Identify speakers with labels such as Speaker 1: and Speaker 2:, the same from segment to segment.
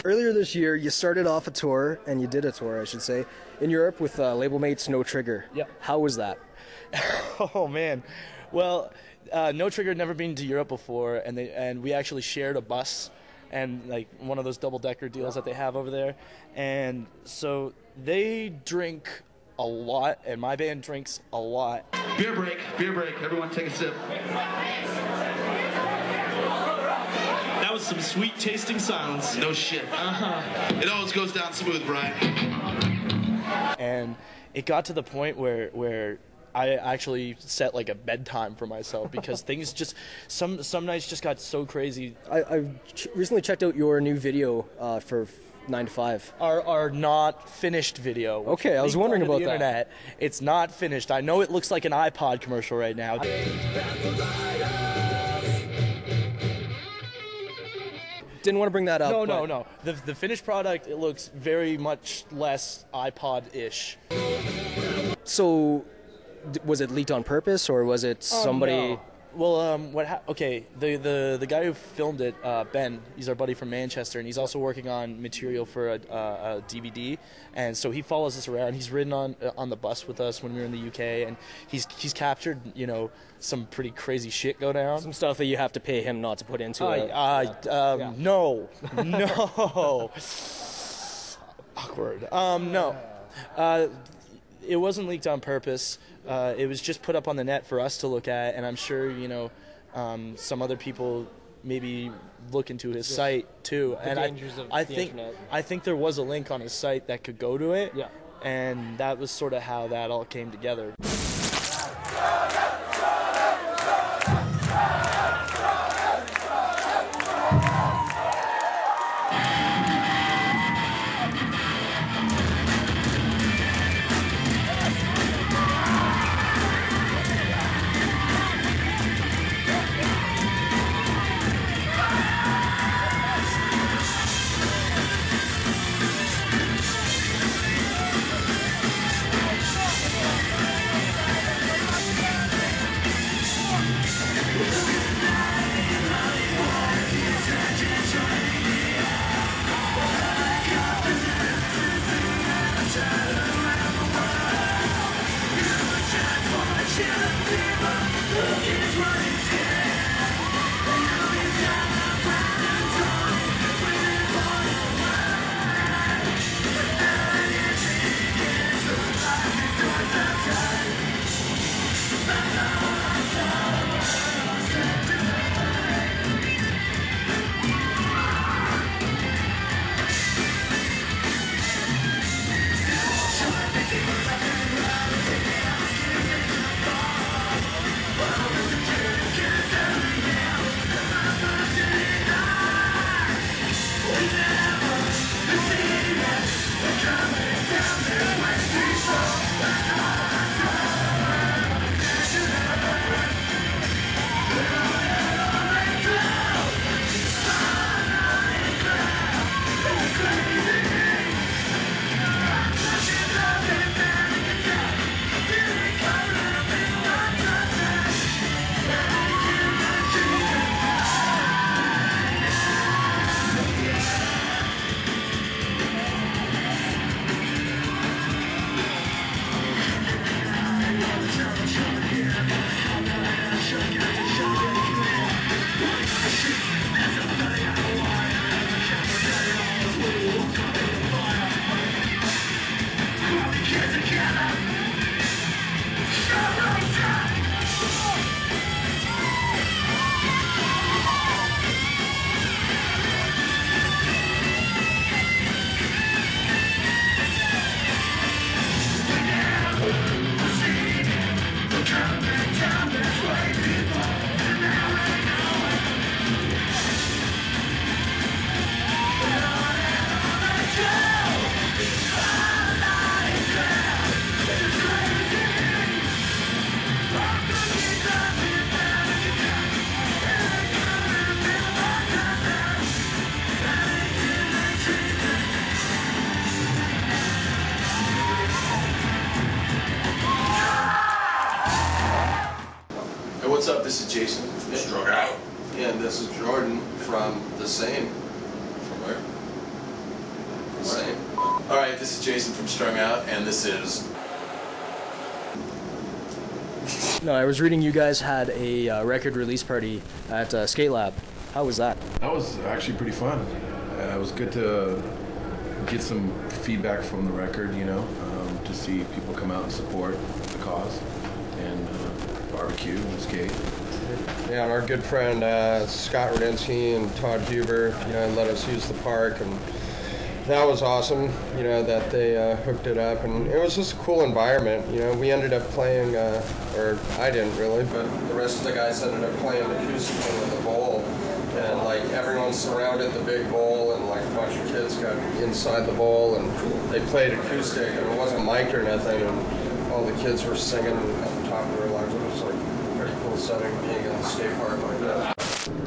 Speaker 1: Earlier this year, you started off a tour, and you did a tour, I should say, in Europe with label mates No Trigger.
Speaker 2: Yeah.
Speaker 1: How was that?
Speaker 2: Oh man, well, No Trigger had never been to Europe before, and we actually shared a bus and like one of those double-decker deals that they have over there, and so they drink a lot, and my band drinks a lot.
Speaker 3: Beer break, everyone take a sip. That was some sweet tasting silence. No shit. It always goes down smooth, Brian.
Speaker 2: And it got to the point where I actually set like a bedtime for myself because things just some nights just got so crazy.
Speaker 1: I recently checked out your new video for 9 to 5.
Speaker 2: Our not finished video.
Speaker 1: Okay, I was wondering about that.
Speaker 2: Internet. It's not finished. I know it looks like an iPod commercial right now.
Speaker 1: Didn't want to bring that up.
Speaker 2: No. The finished product, it looks very much less iPod-ish.
Speaker 1: So, was it leaked on purpose, or was it somebody...
Speaker 2: No. Well, the guy who filmed it, Ben, he's our buddy from Manchester, and he's also working on material for a DVD, and so he follows us around. He's ridden on the bus with us when we were in the UK, and he's captured, some pretty crazy shit go down.
Speaker 1: Some stuff that you have to pay him not to put into it.
Speaker 2: No. Awkward. No. It wasn't leaked on purpose. It was just put up on the net for us to look at, and I'm sure some other people maybe look into his site too.
Speaker 1: The dangers of the internet.
Speaker 2: I think there was a link on his site that could go to it.
Speaker 1: Yeah.
Speaker 2: And that was sort of how that all came together.
Speaker 4: What's up? This is Jason. Strung out. And this is Jordan from the same. From where? Alright, this is Jason from Strung Out, and this is...
Speaker 1: No, I was reading you guys had a record release party at Skate Lab. How was that?
Speaker 5: That was actually pretty fun. It was good to get some feedback from the record, you know, to see people come out and support the cause and barbecue and skate.
Speaker 6: Yeah, and our good friend Scott Rudensky and Todd Huber, you know, let us use the park, and that was awesome, you know, that they hooked it up, and it was just a cool environment. You know, we ended up playing, or I didn't really, but the rest of the guys ended up playing acoustic in the bowl, and like everyone surrounded the big bowl, and like a bunch of kids got inside the bowl, and they played acoustic, and it wasn't mic'd or nothing, and all the kids were singing at the top of their lungs. It was like a pretty cool setting, being in the skate park like that.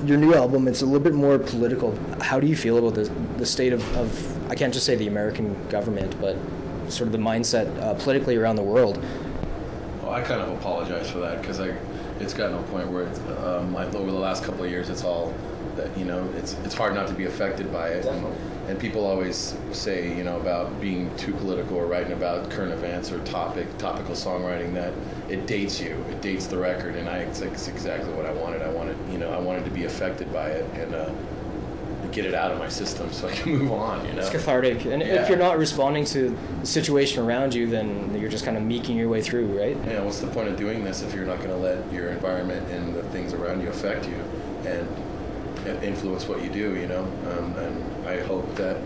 Speaker 1: Your new album, it's a little bit more political. How do you feel about the state of I can't just say the American government, but sort of the mindset politically around the world?
Speaker 5: Well, I kind of apologize for that because it's gotten to a point where like over the last couple of years, it's all that, you know, it's hard not to be affected by it. And people always say, you know, about being too political or writing about current events or topical songwriting, that it dates you, it dates the record, and it's exactly what I wanted. I wanted to be affected by it and get it out of my system so I can move on, you know.
Speaker 1: It's cathartic, and
Speaker 5: Yeah.
Speaker 1: if you're not responding to the situation around you, then you're just kind of meeking your way through, right?
Speaker 5: Yeah, what's the point of doing this if you're not going to let your environment and the things around you affect you and influence what you do, you know? And I hope that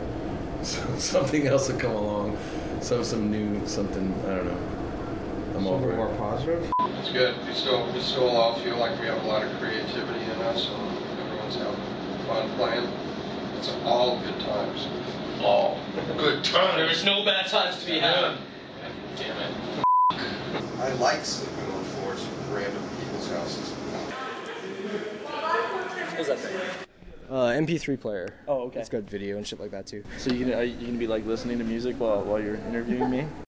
Speaker 5: something else will come along, some new, something, I don't know. I'm over it.
Speaker 6: More positive. It's good. We still all feel like we have a lot of creativity in us, and everyone's having fun playing. It's all good times.
Speaker 3: All good times.
Speaker 2: There's no bad times to be had.
Speaker 3: Damn it.
Speaker 6: I like sleeping on floors with random people's houses.
Speaker 2: What's that thing?
Speaker 1: MP3 player.
Speaker 2: Oh, okay.
Speaker 1: It's got video and shit like that too.
Speaker 2: So are you gonna be like listening to music while you're interviewing me?